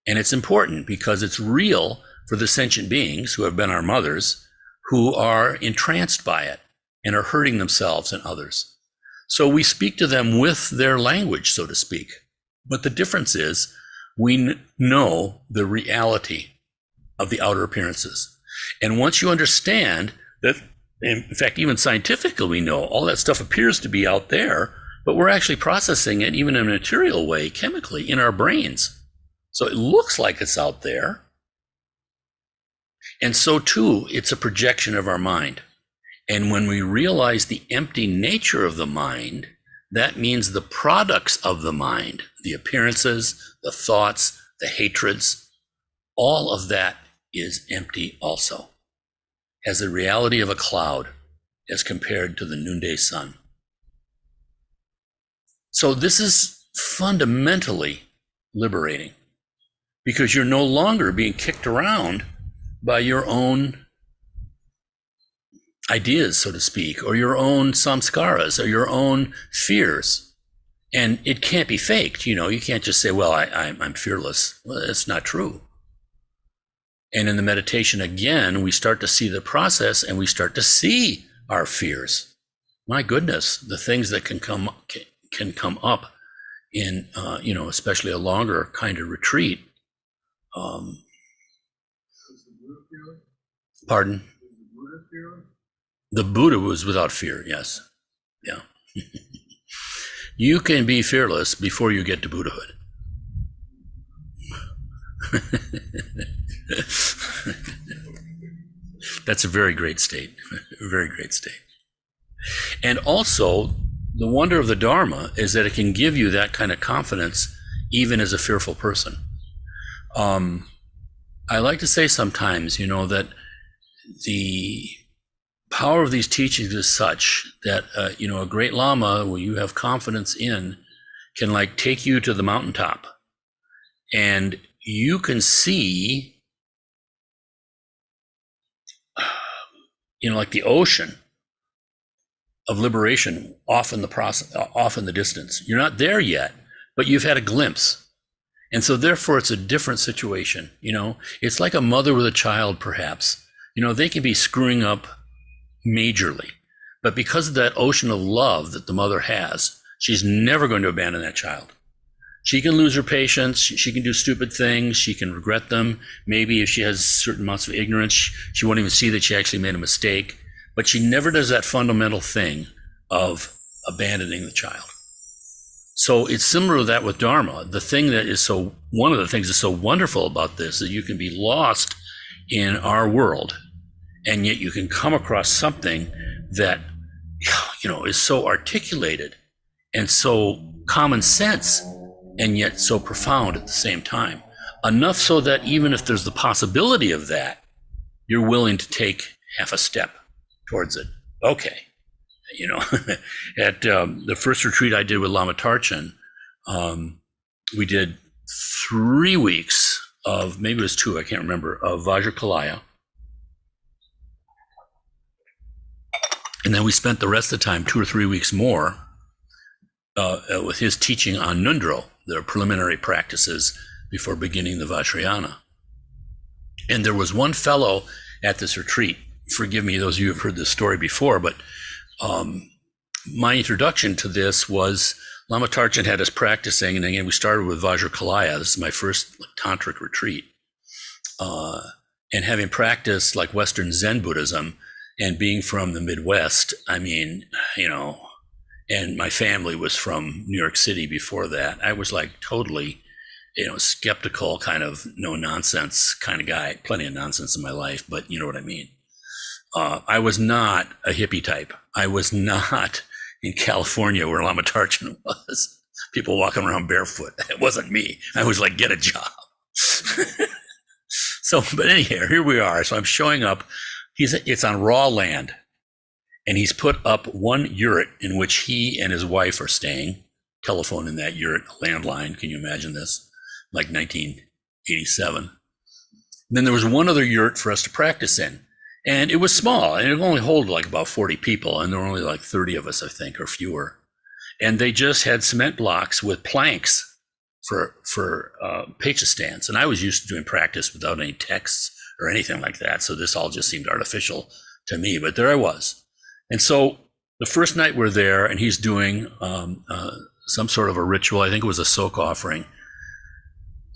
And it's important because it's real for the sentient beings who have been our mothers, who are entranced by it and are hurting themselves and others. So we speak to them with their language, so to speak. But the difference is we know the reality of the outer appearances. And once you understand that, in fact, even scientifically, we know all that stuff appears to be out there, but we're actually processing it even in a material way, chemically, in our brains. So it looks like it's out there. And so too, it's a projection of our mind. And when we realize the empty nature of the mind, that means the products of the mind, the appearances, the thoughts, the hatreds, all of that is empty also, as the reality of a cloud as compared to the noonday sun. So this is fundamentally liberating because you're no longer being kicked around by your own ideas, so to speak, or your own samskaras or your own fears. And it can't be faked. You can't just say, well, I'm fearless. Well, that's not true. And in the meditation, again, we start to see the process and we start to see our fears. My goodness, the things that can come up in, especially a longer kind of retreat. Pardon? The Buddha was without fear, yes. Yeah. You can be fearless before you get to Buddhahood. That's a very great state, a very great state. And also, the wonder of the Dharma is that it can give you that kind of confidence even as a fearful person. I like to say sometimes, that the power of these teachings is such that, a great Lama, who you have confidence in, can take you to the mountaintop and you can see, like the ocean, of liberation off in the process, off in the distance. You're not there yet, but you've had a glimpse. And so therefore it's a different situation. It's like a mother with a child, perhaps. They can be screwing up majorly, but because of that ocean of love that the mother has, she's never going to abandon that child. She can lose her patience. She can do stupid things. She can regret them. Maybe if she has certain amounts of ignorance, she won't even see that she actually made a mistake. But she never does that fundamental thing of abandoning the child. So it's similar to that with Dharma. One of the things that's so wonderful about this is that you can be lost in our world, and yet you can come across something that, is so articulated and so common sense, and yet so profound at the same time. Enough so that even if there's the possibility of that, you're willing to take half a step towards it. Okay. At the first retreat I did with Lama Tarchen, we did 3 weeks of, maybe it was 2, I can't remember, of Vajrakalaya. And then we spent the rest of the time, 2 or 3 weeks more, with his teaching on Nundro, the preliminary practices before beginning the Vajrayana. And there was one fellow at this retreat, forgive me, those of you who have heard this story before, but my introduction to this was Lama Tarchen had us practicing, and again, we started with Vajrakalaya. This is my first tantric retreat. And having practiced like Western Zen Buddhism and being from the Midwest, and my family was from New York City before that, I was like totally, skeptical, kind of no nonsense kind of guy. Plenty of nonsense in my life, but you know what I mean. I was not a hippie type. I was not in California where Lama Tarchen was. People walking around barefoot. It wasn't me. I was like, get a job. But anyhow, here we are. So I'm showing up. It's on raw land. And he's put up one yurt in which he and his wife are staying. Telephone in that yurt, landline. Can you imagine this? Like 1987. And then there was one other yurt for us to practice in. And it was small, and it only hold like about 40 people, and there were only like 30 of us, I think, or fewer. And they just had cement blocks with planks for pecha stands. And I was used to doing practice without any texts or anything like that, so this all just seemed artificial to me. But there I was. And so the first night we're there, and he's doing some sort of a ritual. I think it was a soak offering.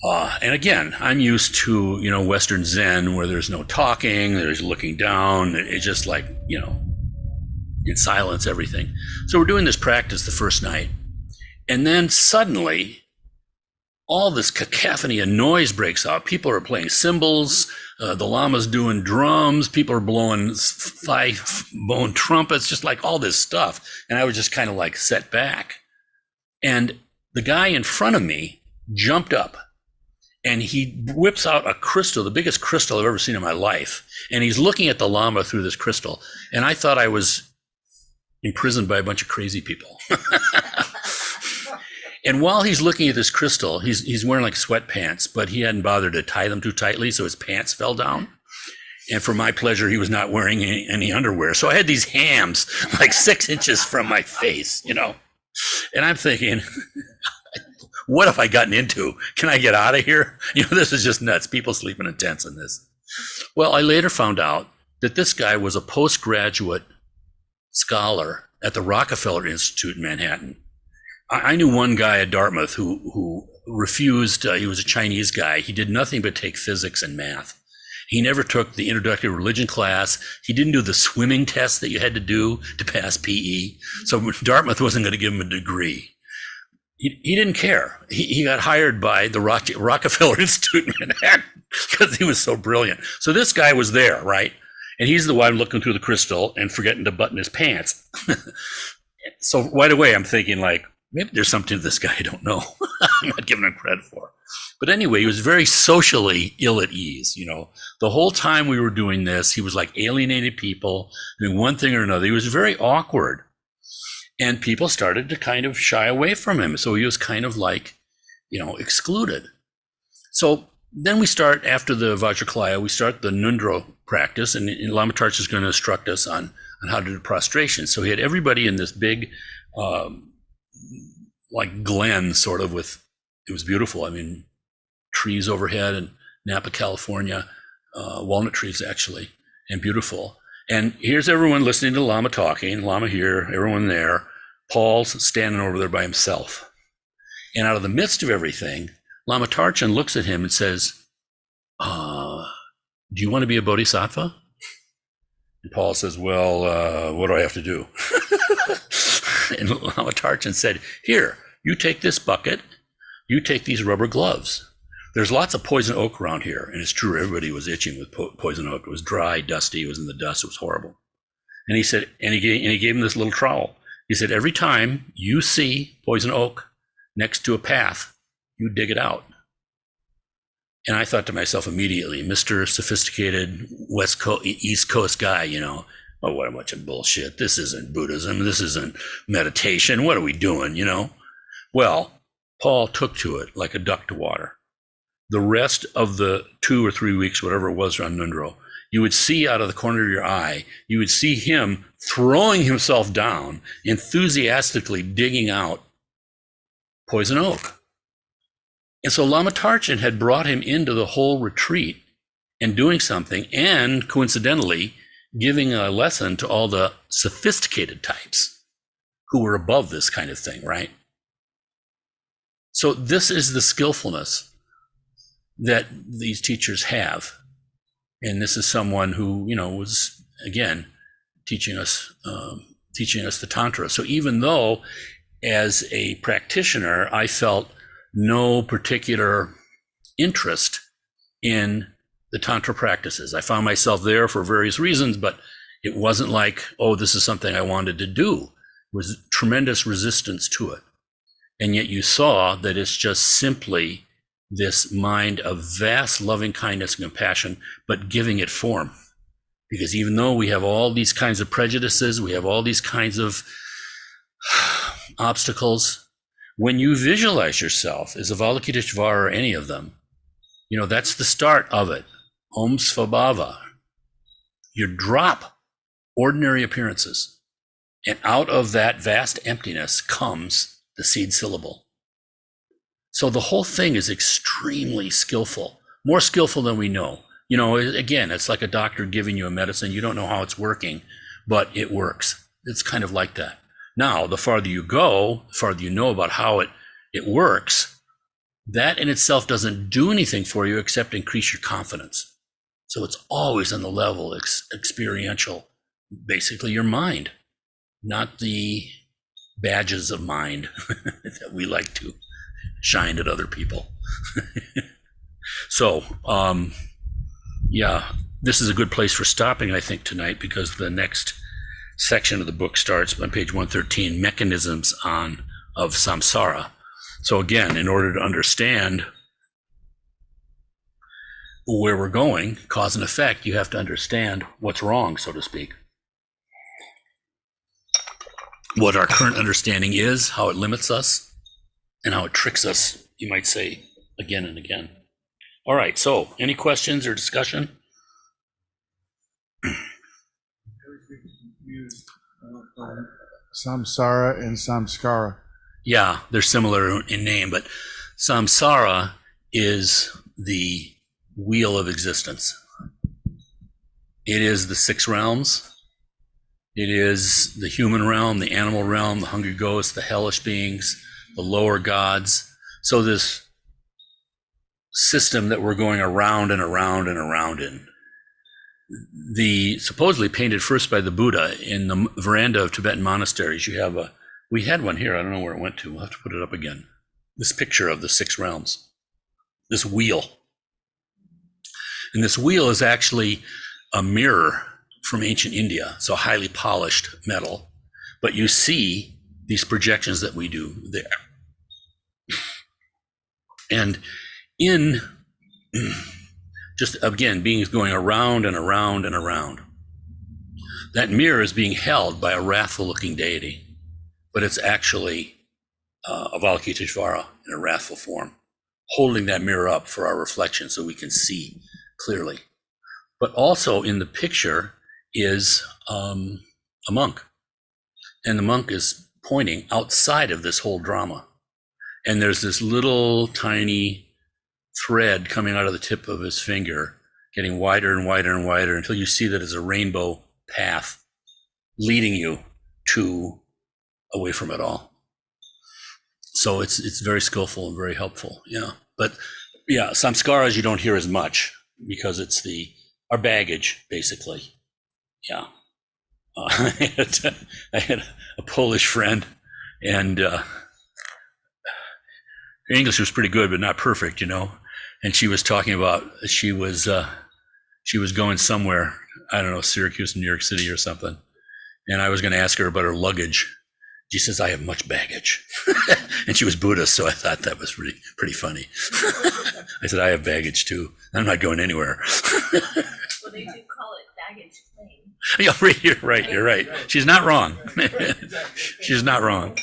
And again, I'm used to, Western Zen where there's no talking, there's looking down. It's just like, in silence, everything. So we're doing this practice the first night. And then suddenly, all this cacophony and noise breaks out. People are playing cymbals. The Lama's doing drums. People are blowing thigh-bone trumpets, just like all this stuff. And I was just kind of like set back. And the guy in front of me jumped up. And he whips out a crystal, the biggest crystal I've ever seen in my life. And he's looking at the Lama through this crystal. And I thought I was imprisoned by a bunch of crazy people. And while he's looking at this crystal, he's wearing like sweatpants, but he hadn't bothered to tie them too tightly, so his pants fell down. And for my pleasure, he was not wearing any underwear. So I had these hams like 6 inches from my face, And I'm thinking, what have I gotten into? Can I get out of here? This is just nuts. People sleeping in tents in this. Well, I later found out that this guy was a postgraduate scholar at the Rockefeller Institute in Manhattan. I knew one guy at Dartmouth who refused. He was a Chinese guy. He did nothing but take physics and math. He never took the introductory religion class. He didn't do the swimming test that you had to do to pass PE. So Dartmouth wasn't going to give him a degree. He didn't care. He got hired by the Rockefeller Institute in Manhattan because he was so brilliant. So this guy was there, right? And he's the one looking through the crystal and forgetting to button his pants. So right away, I'm thinking like, maybe there's something to this guy I don't know. I'm not giving him credit for. But anyway, he was very socially ill at ease. The whole time we were doing this, he was like alienated people, doing one thing or another. He was very awkward. And people started to kind of shy away from him. So he was kind of like, excluded. So then we start, after the Vajraklaya, we start the Nundro practice, and Lama Tarch is going to instruct us on how to do prostration. So he had everybody in this big, like glen, sort of, it was beautiful. I mean, trees overhead in Napa, California, walnut trees actually, and beautiful. And here's everyone listening to Lama talking, Lama here, everyone there. Paul's standing over there by himself. And out of the midst of everything, Lama Tarchan looks at him and says, do you want to be a bodhisattva? And Paul says, well, what do I have to do? And Lama Tarchan said, here, you take this bucket, you take these rubber gloves. There's lots of poison oak around here. And it's true, everybody was itching with poison oak. It was dry, dusty, it was in the dust, it was horrible. And he said, and he gave him this little trowel. He said, every time you see poison oak next to a path, you dig it out. And I thought to myself immediately, Mr. Sophisticated East Coast guy, oh, what a bunch of bullshit. This isn't Buddhism. This isn't meditation. What are we doing, Well, Paul took to it like a duck to water. The rest of the 2 or 3 weeks, whatever it was around Nundro, you would see out of the corner of your eye, you would see him throwing himself down, enthusiastically digging out poison oak. And so Lama Tarchan had brought him into the whole retreat and doing something, and coincidentally, giving a lesson to all the sophisticated types who were above this kind of thing, right? So this is the skillfulness that these teachers have. And this is someone who, was, again, teaching us the Tantra. So even though as a practitioner, I felt no particular interest in the Tantra practices. I found myself there for various reasons, but it wasn't like, oh, this is something I wanted to do. It was tremendous resistance to it. And yet you saw that it's just simply this mind of vast loving kindness and compassion, but giving it form. Because even though we have all these kinds of prejudices, we have all these kinds of obstacles, when you visualize yourself as Avalokiteshvara or any of them, that's the start of it. Om Svabhava. You drop ordinary appearances, and out of that vast emptiness comes the seed syllable. So the whole thing is extremely skillful, more skillful than we know. Again, it's like a doctor giving you a medicine. You don't know how it's working, but it works. It's kind of like that. Now, the farther you go, the farther you know about how it works, that in itself doesn't do anything for you except increase your confidence. So it's always on the level experiential, basically your mind, not the badges of mind that we like to shine at other people. So, this is a good place for stopping, I think, tonight, because the next section of the book starts on page 113, Mechanisms of Samsara. So again, in order to understand where we're going, cause and effect, you have to understand what's wrong, so to speak. What our current understanding is, how it limits us, and how it tricks us, you might say, again and again. All right, so any questions or discussion? Use samsara and samskara. Yeah, they're similar in name, but samsara is the wheel of existence. It is the 6 realms. It is the human realm, the animal realm, the hungry ghosts, the hellish beings, the lower gods. So this system that we're going around and around and around in, the supposedly painted first by the Buddha in the veranda of Tibetan monasteries. We had one here. I don't know where it went to. We'll have to put it up again. This picture of the 6 realms, this wheel. And this wheel is actually a mirror from ancient India, so highly polished metal. But you see these projections that we do there. And in just, again, beings going around and around and around, that mirror is being held by a wrathful-looking deity, but it's actually Avalokiteshvara in a wrathful form. holding that mirror up for our reflection so we can see clearly. But also in the picture is a monk. And the monk is pointing outside of this whole drama. And there's this little tiny thread coming out of the tip of his finger, getting wider and wider and wider until you see that it's a rainbow path leading you to away from it all. So it's very skillful and very helpful. Yeah. But yeah, samskaras you don't hear as much because it's our baggage, basically. Yeah. I had a Polish friend, and her English was pretty good, but not perfect, And she was talking about she was going somewhere, I don't know, Syracuse, New York City or something. And I was going to ask her about her luggage. She says, I have much baggage. And she was Buddhist, so I thought that was pretty funny. I said, I have baggage too. I'm not going anywhere. Well, they do call it baggage claim. Yeah, you're right. She's not wrong. She's not wrong.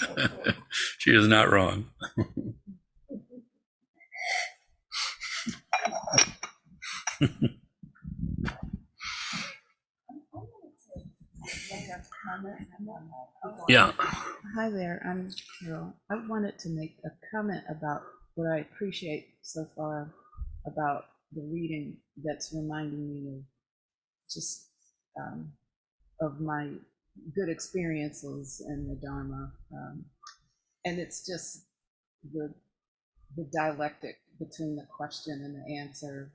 She is not wrong. Yeah. Hi there, I'm Carol. I wanted to make a comment about what I appreciate so far about the reading that's reminding me of just of my good experiences in the Dharma. And it's just the dialectic between the question and the answer.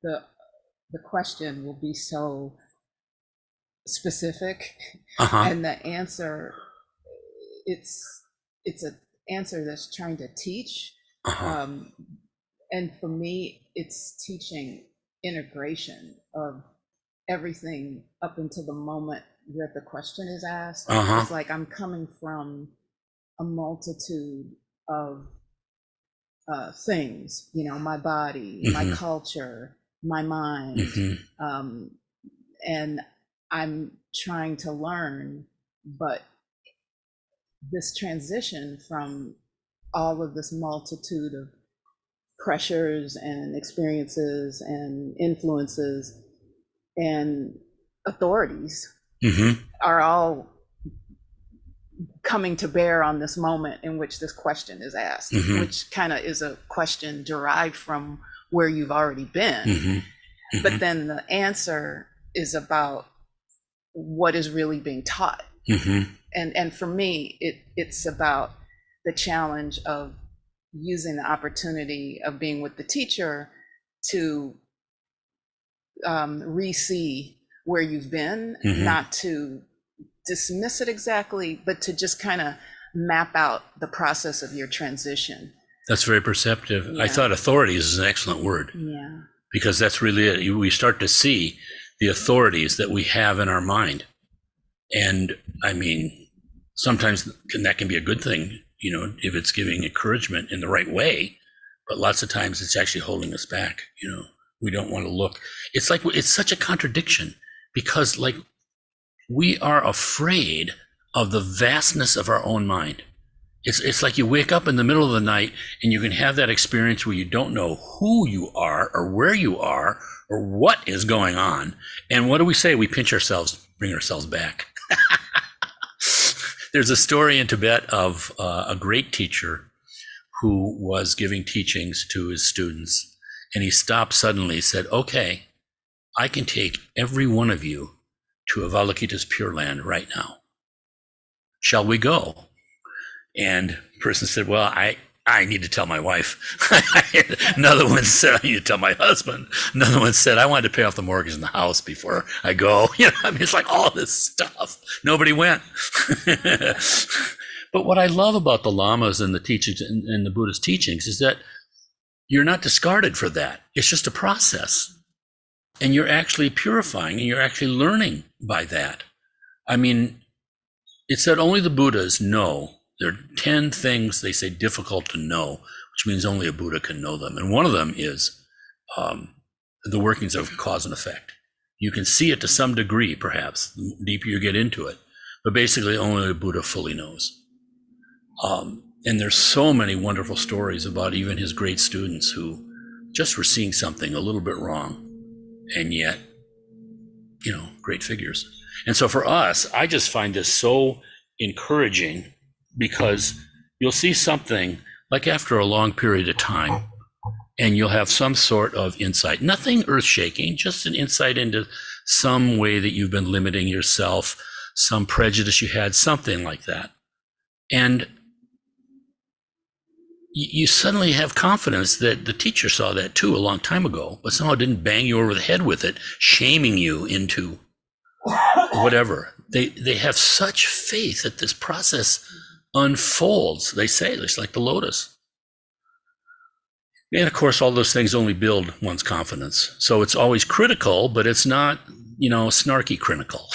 The question will be so specific, and the answer, it's an answer that's trying to teach. And for me, it's teaching integration of everything up until the moment that the question is asked. It's like I'm coming from a multitude of things, my body, my culture, my mind, and I'm trying to learn, but this transition from all of this multitude of pressures and experiences and influences and authorities are all coming to bear on this moment in which this question is asked, which kind of is a question derived from where you've already been. But then the answer is about what is really being taught. And for me, it's about the challenge of using the opportunity of being with the teacher to re-see where you've been, not to dismiss it exactly, but to just kind of map out the process of your transition. That's very perceptive. Yeah. I thought authorities is an excellent word. Yeah. Because that's really it. We start to see the authorities that we have in our mind. And I mean, sometimes that can be a good thing, if it's giving encouragement in the right way, but lots of times it's actually holding us back. We don't want to look. It's like, it's such a contradiction because we are afraid of the vastness of our own mind. It's like you wake up in the middle of the night and you can have that experience where you don't know who you are or where you are or what is going on. And what do we say? We pinch ourselves, bring ourselves back. There's a story in Tibet of a great teacher who was giving teachings to his students. And he stopped suddenly, said, okay, I can take every one of you to Avalokita's Pure Land right now. Shall we go? And the person said, well, I need to tell my wife. Another one said, I need to tell my husband. Another one said, I wanted to pay off the mortgage in the house before I go. It's like all this stuff. Nobody went. But what I love about the lamas and the teachings and the Buddhist teachings is that you're not discarded for that. It's just a process. And you're actually purifying and you're actually learning by that. I mean, it said only the Buddhas know. There are 10 things they say difficult to know, which means only a Buddha can know them. And one of them is the workings of cause and effect. You can see it to some degree, perhaps, the deeper you get into it, but basically only a Buddha fully knows. And there's so many wonderful stories about even his great students who just were seeing something a little bit wrong, and yet, great figures. And so for us, I just find this so encouraging, because you'll see something like after a long period of time, and you'll have some sort of insight, nothing earth-shaking, just an insight into some way that you've been limiting yourself, some prejudice you had, something like that. And you suddenly have confidence that the teacher saw that too a long time ago, but somehow didn't bang you over the head with it, shaming you into whatever. They have such faith that this process unfolds. They say it's like the lotus. And of course, all those things only build one's confidence. So it's always critical, but it's not, snarky critical.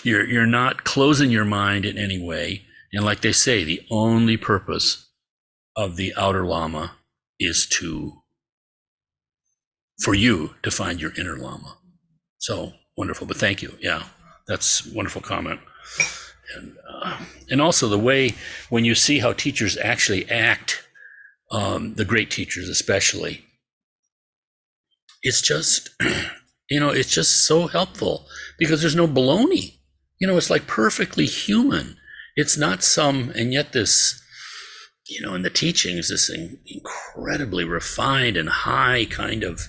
You're not closing your mind in any way. And like they say, the only purpose of the outer Lama is for you to find your inner Lama. So wonderful, but thank you. Yeah, that's a wonderful comment. And also the way when you see how teachers actually act, the great teachers especially, it's just, it's just so helpful, because there's no baloney. It's like perfectly human. It's not and yet this, in the teachings, this incredibly refined and high kind of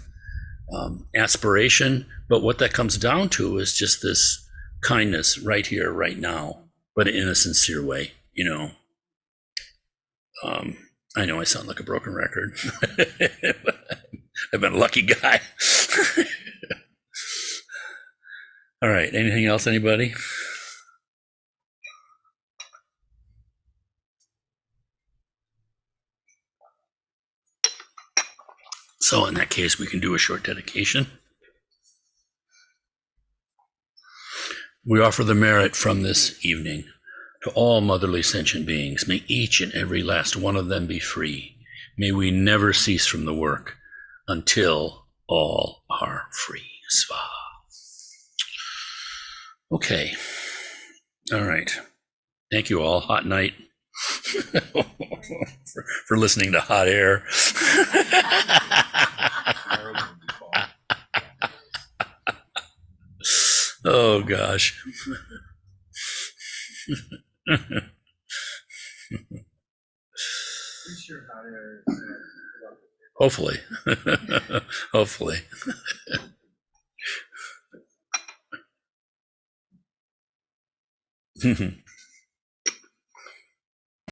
aspiration. But what that comes down to is just this kindness right here, right now, but in a sincere way, I know I sound like a broken record. I've been a lucky guy. All right. Anything else, anybody? So in that case, we can do a short dedication. We offer the merit from this evening to all motherly sentient beings. May each and every last one of them be free. May we never cease from the work until all are free. Svaha. Okay. All right. Thank you all. Hot night. for listening to hot air. Oh gosh. Hopefully. Hopefully.